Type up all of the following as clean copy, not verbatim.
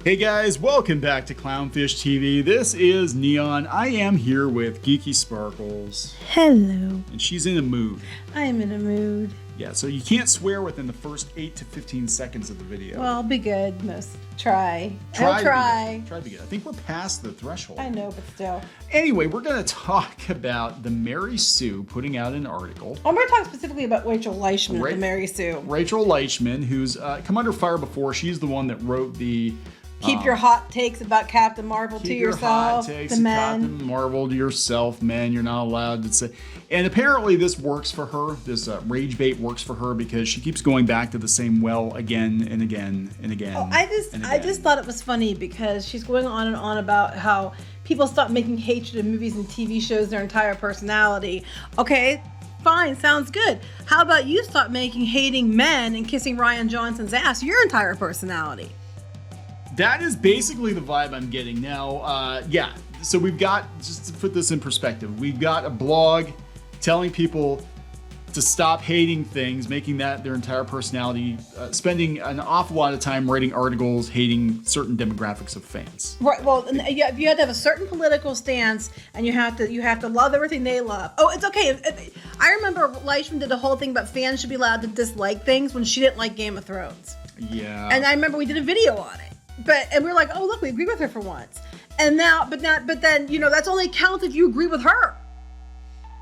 Hey guys, welcome back to Clownfish TV. This is Neon. I am here with Geeky Sparkles. Hello. And she's in a mood. I am in a mood. Yeah, so you can't swear within the first 8 to 15 seconds of the video. Well, I'll be good. Try to be good. I think we're past the threshold. I know, but still. Anyway, we're going to talk about the Mary Sue putting out an article. I'm going to talk specifically about Rachel Leishman, the Mary Sue. Rachel Leishman, who's come under fire before. She's the one that wrote the... Keep your hot takes about Captain Marvel to yourself. Keep your hot takes about Captain Marvel to yourself, men. You're not allowed to say. And apparently this works for her. This rage bait works for her because she keeps going back to the same well again and again and again. Oh, I just thought it was funny because she's going on and on about how people stop making hatred in movies and TV shows their entire personality. Okay, fine, sounds good. How about you stop making hating men and kissing Ryan Johnson's ass your entire personality? That is basically the vibe I'm getting now. Yeah, so we've got, just to put this in perspective, we've got a blog telling people to stop hating things, making that their entire personality, spending an awful lot of time writing articles hating certain demographics of fans. Right. Well, you have to have a certain political stance, and you have to love everything they love. Oh, it's okay. I remember Leishman did a whole thing about fans should be allowed to dislike things when she didn't like Game of Thrones. Yeah. And I remember we did a video on it. And we were like, oh look, we agree with her for once. And now, but then, that's only counts if you agree with her.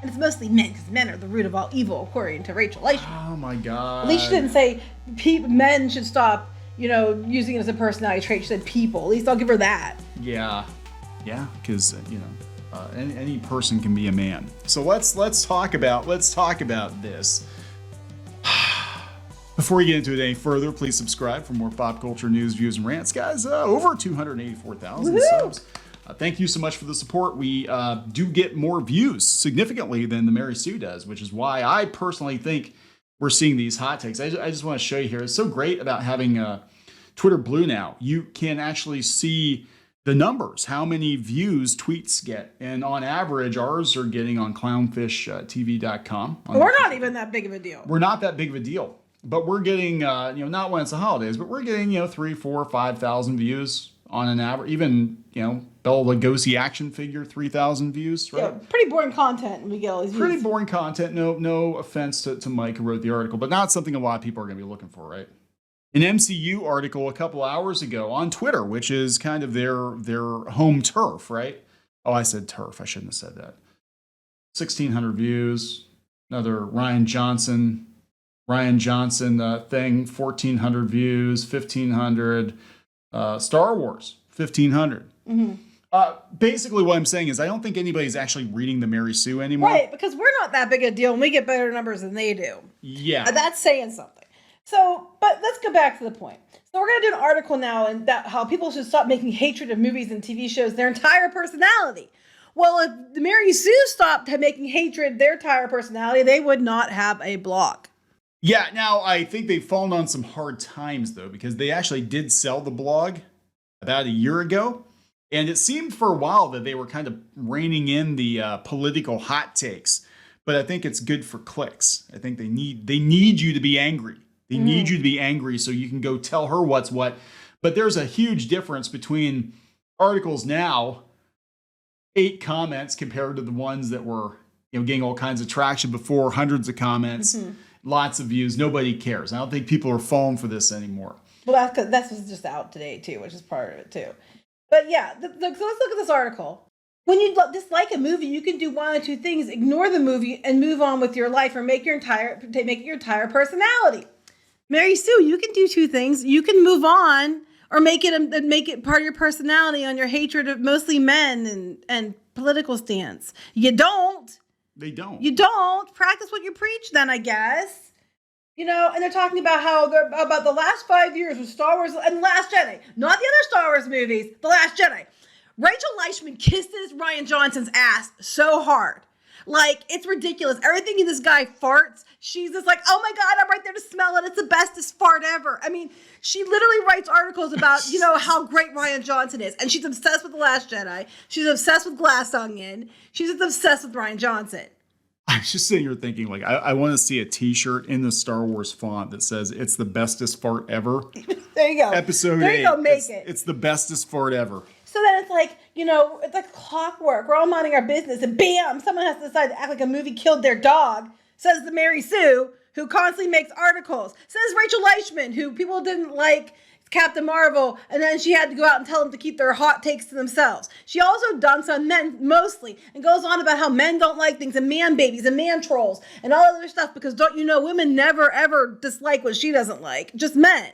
And it's mostly men, because men are the root of all evil, according to Rachel Leishman. Oh my God. At least she didn't say men should stop, using it as a personality trait. She said people. At least I'll give her that. Yeah, because any person can be a man. So let's talk about this. Before we get into it any further, please subscribe for more pop culture news, views, and rants. Guys, over 284,000 subs. Thank you so much for the support. We do get more views significantly than the Mary Sue does, which is why I personally think we're seeing these hot takes. I just want to show you here. It's so great about having Twitter Blue now. You can actually see the numbers, how many views tweets get. And on average, ours are getting on clownfishtv.com. We're not even that big of a deal. We're not that big of a deal. But we're getting, not when it's the holidays, but we're getting, 3,000, 4,000, 5,000 views on an average. Even, Bela Lugosi action figure, 3,000 views, right? Yeah, pretty boring content. We get all these views. Pretty boring content. No offense to Mike who wrote the article, but not something a lot of people are going to be looking for, right? An MCU article a couple hours ago on Twitter, which is kind of their home turf, right? Oh, I said turf. I shouldn't have said that. 1,600 views. Another Ryan Johnson thing, 1,400 views, 1,500. Star Wars, 1,500. Mm-hmm. Basically what I'm saying is I don't think anybody's actually reading the Mary Sue anymore. Right, because we're not that big a deal and we get better numbers than they do. Yeah. That's saying something. So, but let's go back to the point. So we're going to do an article now and how people should stop making hatred of movies and TV shows their entire personality. Well, if the Mary Sue stopped making hatred their entire personality, they would not have a blog. Yeah, now I think they've fallen on some hard times, though, because they actually did sell the blog about a year ago. And it seemed for a while that they were kind of reining in the political hot takes. But I think it's good for clicks. I think they need you to be angry. They need you to be angry so you can go tell her what's what. But there's a huge difference between articles now, 8 comments compared to the ones that were getting all kinds of traction before, hundreds of comments. Mm-hmm. Lots of views. Nobody cares. I don't think people are falling for this anymore. Well, that's because that's just out today, too, which is part of it, too. But yeah, so let's look at this article. When you dislike a movie, you can do one of two things. Ignore the movie and move on with your life or make it your entire personality. Mary Sue, you can do 2 things. You can move on or make it part of your personality on your hatred of mostly men and political stance. You don't. They don't. You don't practice what you preach then, I guess. And they're talking about about the last 5 years with Star Wars and Last Jedi. Not the other Star Wars movies, The Last Jedi. Rachel Leishman kisses Ryan Johnson's ass so hard. Like, it's ridiculous. Everything in this guy farts. She's just like, oh my God, I'm right there to smell it. It's the bestest fart ever. I mean, she literally writes articles about, how great Ryan Johnson is. And she's obsessed with The Last Jedi. She's obsessed with Glass Onion. She's just obsessed with Ryan Johnson. I was just sitting here thinking, like, I want to see a t-shirt in the Star Wars font that says it's the bestest fart ever. There you go. Episode 8. There you go, make it. It's the bestest fart ever. So then it's like, it's like clockwork. We're all minding our business, and bam, someone has to decide to act like a movie killed their dog, says the Mary Sue, who constantly makes articles. Says Rachel Leishman, who people didn't like Captain Marvel, and then she had to go out and tell them to keep their hot takes to themselves. She also dunks on men mostly and goes on about how men don't like things and man babies and man trolls and all other stuff because don't you know women never ever dislike what she doesn't like. Just men.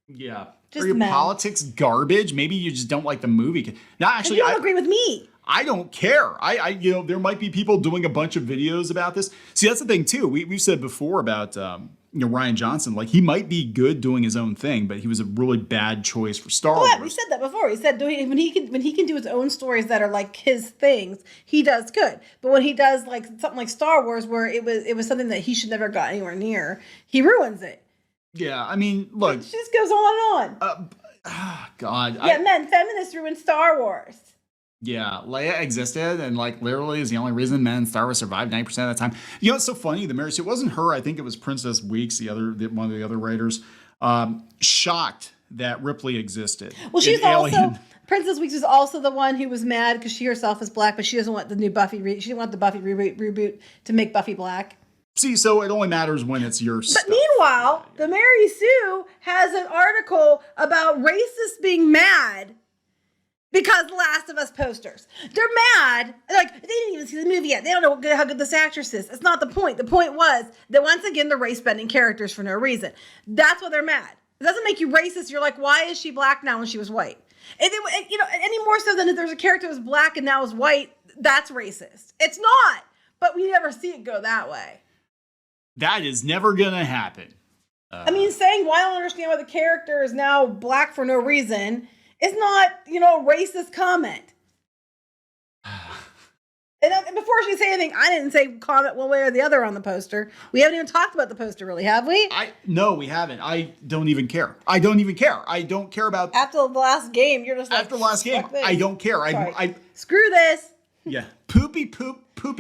Yeah. Just Are your men. politics garbage? Maybe you just don't like the movie. No, actually, You don't agree with me. I don't care. There might be people doing a bunch of videos about this. See, that's the thing too. We've said before about Rian Johnson. Like, he might be good doing his own thing, but he was a really bad choice for Star Wars. Yeah, we said that before. We said when he can do his own stories that are like his things, he does good. But when he does like something like Star Wars, where it was something that he should never got anywhere near, he ruins it. Yeah, I mean, look. It just goes on and on. God. Men, feminists ruined Star Wars. Yeah, Leia existed, and like literally is the only reason men in Star Wars survived 90% of the time. You know, it's so funny. The Mary Sue, it wasn't her. I think it was Princess Weeks, one of the other writers, shocked that Ripley existed. Well, she's also Princess Weeks was also the one who was mad because she herself is black, but she doesn't want the new Buffy. She didn't want the Buffy reboot to make Buffy black. See, so it only matters when it's your stuff. But meanwhile, the Mary Sue has an article about racists being mad because Last of Us posters. They're mad. Like, they didn't even see the movie yet. They don't know how good this actress is. It's not the point. The point was that once again, they're race-bending characters for no reason. That's why they're mad. It doesn't make you racist. You're like, why is she black now when she was white? And any more so than if there's a character who's black and now is white, that's racist. It's not. But we never see it go that way. That is never going to happen. Saying, well, I don't understand why the character is now black for no reason is not, a racist comment. And before she say anything, I didn't say comment one way or the other on the poster. We haven't even talked about the poster, really, have we? No, we haven't. I don't even care. I don't care about... After the last game, you're just like... After the last game, I don't care. I Screw this. Yeah. Poopy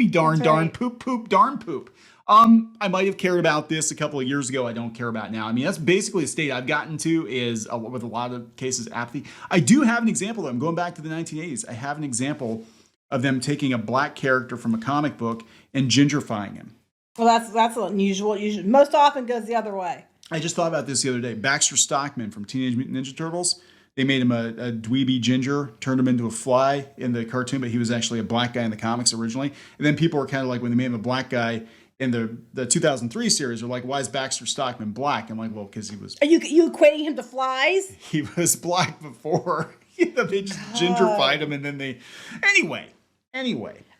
darn, poop, darn poop. I might have cared about this a couple of years ago. I don't care about now. I mean, that's basically a state I've gotten to is with a lot of cases apathy. I do have an example though. I'm going back to the 1980s. I have an example of them taking a black character from a comic book and gentrifying him. Well, that's unusual. Usually, most often goes the other way. I just thought about this the other day. Baxter Stockman from Teenage Mutant Ninja Turtles. They made him a dweeby ginger, turned him into a fly in the cartoon, but he was actually a black guy in the comics originally. And then people were kind of like, when they made him a black guy in the 2003 series, are like, why is Baxter Stockman black? I'm like, well, because he was... Are you equating him to flies? He was black before. They just gentrified him, and then they... Anyway.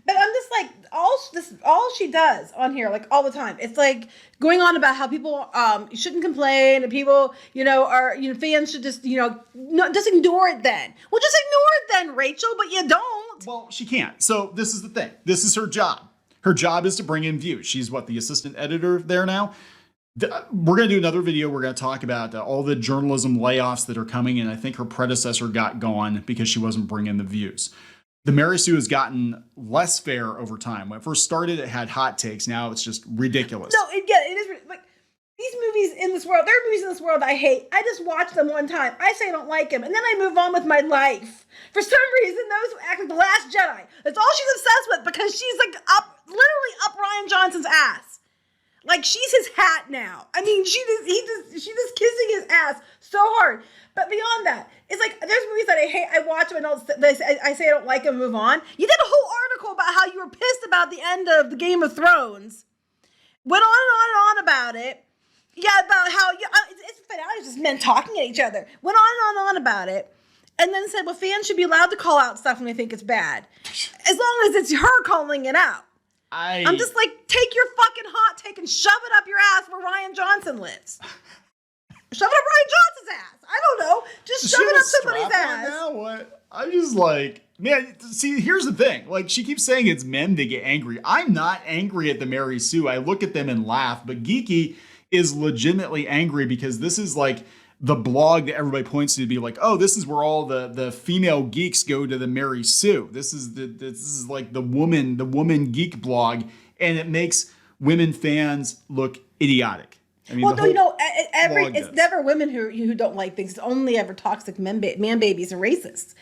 But I'm just like, all she does on here, like all the time, it's like going on about how people shouldn't complain and people, fans should just, just ignore it then. Well, just ignore it then, Rachel, but you don't. Well, she can't. So this is the thing. This is her job. Her job is to bring in views. She's the assistant editor there now. We're going to do another video. We're going to talk about all the journalism layoffs that are coming, and I think her predecessor got gone because she wasn't bringing the views. The Mary Sue has gotten less fair over time. When it first started, it had hot takes. Now it's just ridiculous. No, it is like these movies in this world. There are movies in this world I hate. I just watch them one time. I say I don't like them, and then I move on with my life. For some reason, those who act like The Last Jedi, that's all she's obsessed with because she's like literally up Rian Johnson's ass. Like she's his hat now. I mean, she's just kissing his ass so hard. But beyond that, it's like there's movies that I hate. I watch them and I say I don't like them, move on. You did a whole article about how you were pissed about the end of the Game of Thrones. Went on and on and on about it. Yeah, about how it's finale just men talking at each other. Went on and on and on about it. And then said, well, fans should be allowed to call out stuff when they think it's bad. As long as it's her calling it out. I'm just like, take your fucking hot take and shove it up your ass where Rian Johnson lives. Shove it up Rian Johnson's ass. I don't know. Just shove it up somebody's ass. Now what? I'm just like, man, see, here's the thing. Like, she keeps saying it's men that get angry. I'm not angry at the Mary Sue. I look at them and laugh. But Geeky is legitimately angry because this is like the blog that everybody points to be like, oh, this is where all the female geeks go to the Mary Sue. This is like the woman geek blog, and it makes women fans look idiotic. I mean, Well, the no, you whole know, blog it's does. never women who don't like things. It's only ever toxic man babies and racists.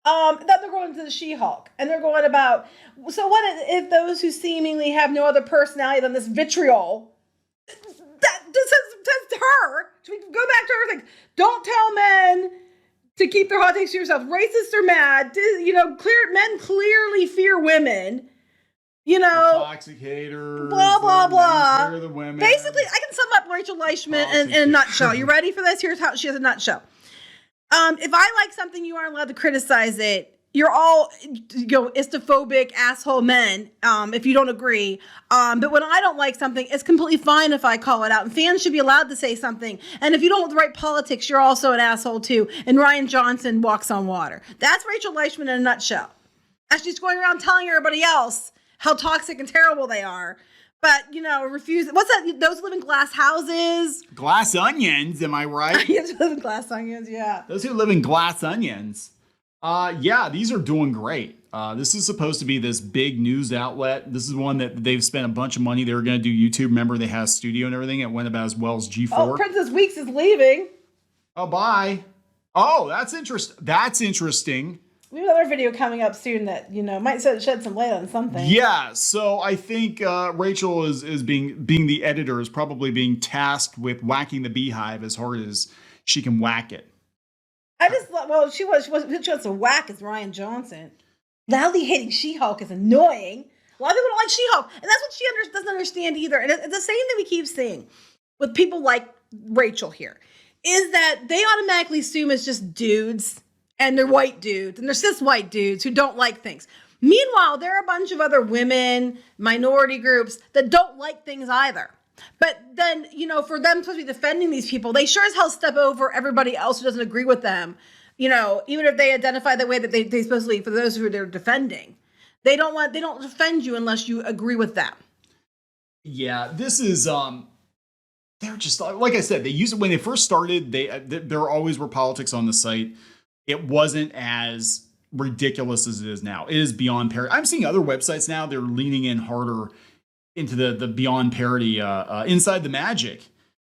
Then they're going to the She-Hulk, and they're going about. So what if those who seemingly have no other personality than this vitriol? That says to her. Should we go back to her thing? Don't tell men to keep their hot takes to yourself. Racists are mad. You know, men clearly fear women. You know, toxic haters. Blah blah blah. The women. Basically, I can sum up Rachel Leishman in a nutshell. You ready for this? Here's how she has a nutshell. If I like something, you aren't allowed to criticize it. You're all, istophobic asshole men. If you don't agree, but when I don't like something, it's completely fine if I call it out. And fans should be allowed to say something. And if you don't like politics, you're also an asshole too. And Ryan Johnson walks on water. That's Rachel Leishman in a nutshell. As she's going around telling everybody else how toxic and terrible they are. But, refuse. What's that? Those who live in glass houses. Glass onions, am I right? Those who live in glass onions, yeah. Those who live in glass onions. Yeah, these are doing great. This is supposed to be this big news outlet. This is one that they've spent a bunch of money. They were going to do YouTube. Remember, they had a studio and everything. It went about as well as G4. Oh, Princess Weeks is leaving. Oh, bye. Oh, that's interesting. We have another video coming up soon that, might shed some light on something. Yeah, so I think Rachel is being the editor is probably being tasked with whacking the beehive as hard as she can whack it. She wants to whack as Ryan Johnson. Loudly hating She-Hulk is annoying. A lot of people don't like She-Hulk, and that's what she doesn't understand either. And it's the same that we keep seeing with people like Rachel here, is that they automatically assume it's just dudes. And they're white dudes, and they're cis white dudes who don't like things. Meanwhile, there are a bunch of other women, minority groups that don't like things either. But then, for them supposed to be defending these people, they sure as hell step over everybody else who doesn't agree with them. Even if they identify the way that they supposedly, for those who they're defending, they don't defend you unless you agree with them. Yeah, this is they're just like I said. They used it when they first started. There always were politics on the site. It wasn't as ridiculous as it is now. It is beyond parody. I'm seeing other websites now, they're leaning in harder into the beyond parody, Inside the Magic.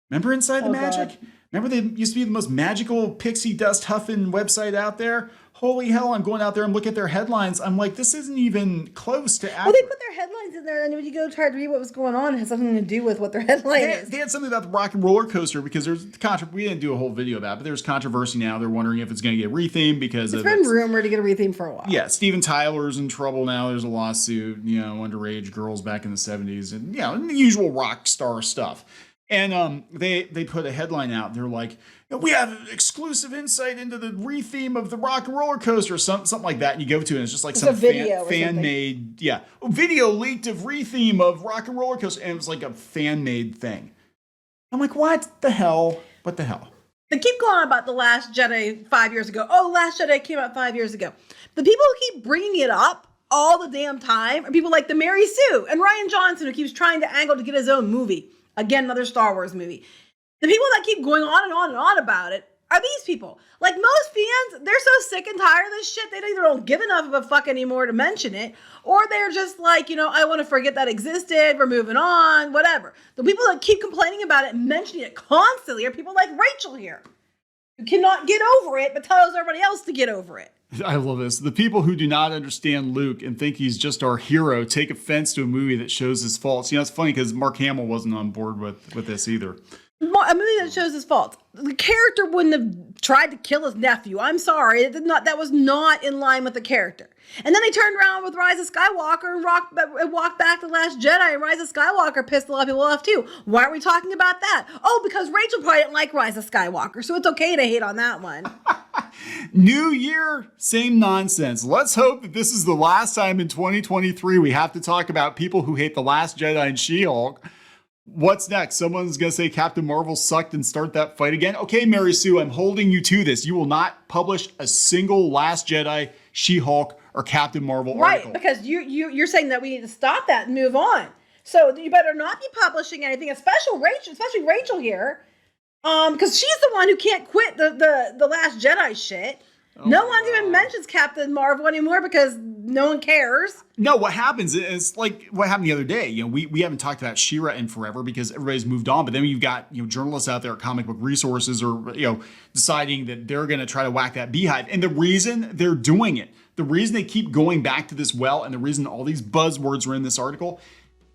Remember Inside the Magic? God. Remember they used to be the most magical pixie dust huffing website out there? Holy hell, I'm going out there and look at their headlines. I'm like, this isn't even close to accurate. Well, they put their headlines in there, and when you go try to read what was going on, it has something to do with what their headline is. They had something about the rock and roller coaster because there's we didn't do a whole video about it, but there's controversy now. They're wondering if it's going to get rethemed because it's been rumored to get a retheme for a while. Yeah, Steven Tyler's in trouble now. There's a lawsuit, underage girls back in the 70s and, the usual rock star stuff. And they put a headline out. They're like, we have exclusive insight into the retheme of the rock and roller coaster, something like that. And you go to it, and it's just like some fan made, video leaked of retheme of rock and roller coaster, and it was like a fan made thing. I'm like, what the hell? What the hell? They keep going on about The Last Jedi 5 years ago. Oh, The Last Jedi came out 5 years ago. The people who keep bringing it up all the damn time are people like the Mary Sue and Ryan Johnson, who keeps trying to angle to get his own movie. Again, another Star Wars movie. The people that keep going on and on and on about it are these people. Like most fans, they're so sick and tired of this shit, they either don't give enough of a fuck anymore to mention it, or they're just like, I want to forget that existed, we're moving on, whatever. The people that keep complaining about it and mentioning it constantly are people like Rachel here, who cannot get over it, but tells everybody else to get over it. I love this. The people who do not understand Luke and think he's just our hero take offense to a movie that shows his faults. It's funny because Mark Hamill wasn't on board with this either. A movie that shows his faults. The character wouldn't have tried to kill his nephew. I'm sorry. That was not in line with the character. And then they turned around with Rise of Skywalker and walked back to Last Jedi, and Rise of Skywalker pissed a lot of people off too. Why are we talking about that? Oh, because Rachel probably didn't like Rise of Skywalker, so it's okay to hate on that one. New year, same nonsense. Let's hope that this is the last time in 2023 we have to talk about people who hate The Last Jedi and She-Hulk. What's next? Someone's going to say Captain Marvel sucked and start that fight again? Okay, Mary Sue, I'm holding you to this. You will not publish a single Last Jedi, She-Hulk, or Captain Marvel article. Right, because you're saying that we need to stop that and move on. So you better not be publishing anything, especially Rachel here, because she's the one who can't quit the Last Jedi shit. No one even mentions Captain Marvel anymore because no one cares. No, what happens is like what happened the other day. You know, we haven't talked about She-Ra in forever because everybody's moved on. But then you've got, you know, journalists out there at Comic Book Resources or, you know, deciding that they're going to try to whack that beehive. And the reason they're doing it, the reason they keep going back to this well, and the reason all these buzzwords are in this article,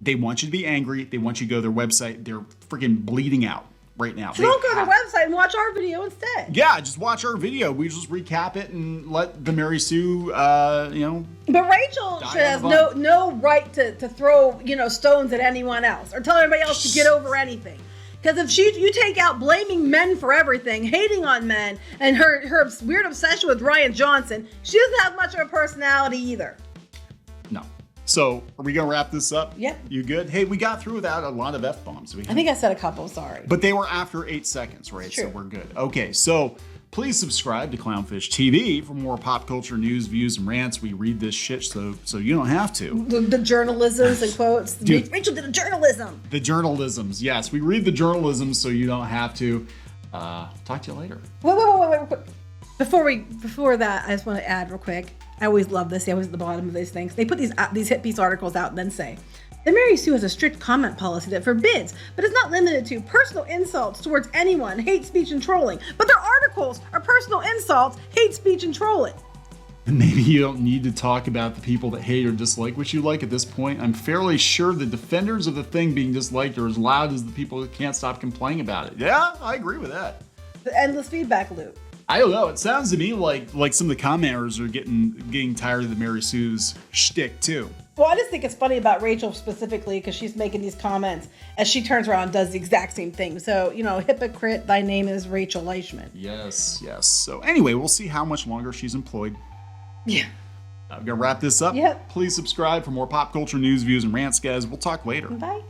they want you to be angry. They want you to go to their website. They're freaking bleeding out right now. So don't go to their website and watch our video instead. Yeah, just watch our video. We just recap it and let the Mary Sue, you know. But Rachel has no right to throw, you know, stones at anyone else or tell everybody else to get over anything. Because if you take out blaming men for everything, hating on men, and her weird obsession with Ryan Johnson, she doesn't have much of a personality either. No. So, are we going to wrap this up? Yep. You good? Hey, we got through without a lot of F-bombs. I think I said a couple, sorry. But they were after 8 seconds, right? True. So we're good. Okay, so please subscribe to Clownfish TV for more pop culture news, views, and rants. We read this shit so you don't have to. The journalisms and quotes. Dude. Rachel did a journalism. The journalisms, yes. We read the journalisms so you don't have to. Talk to you later. Wait. Before that, I just want to add real quick. I always love this. They always at the bottom of these things. They put these hit piece articles out and then say, the Mary Sue has a strict comment policy that forbids, but is not limited to, personal insults towards anyone, hate speech, and trolling. But their articles are personal insults, hate speech, and trolling. And maybe you don't need to talk about the people that hate or dislike what you like at this point. I'm fairly sure the defenders of the thing being disliked are as loud as the people that can't stop complaining about it. Yeah, I agree with that. The endless feedback loop. I don't know. It sounds to me like some of the commenters are getting tired of the Mary Sue's shtick too. Well, I just think it's funny about Rachel specifically because she's making these comments as she turns around and does the exact same thing. So, you know, hypocrite, thy name is Rachel Leishman. Yes. So anyway, we'll see how much longer she's employed. Yeah. I'm going to wrap this up. Yep. Please subscribe for more pop culture news, views, and rants, guys. We'll talk later. Bye.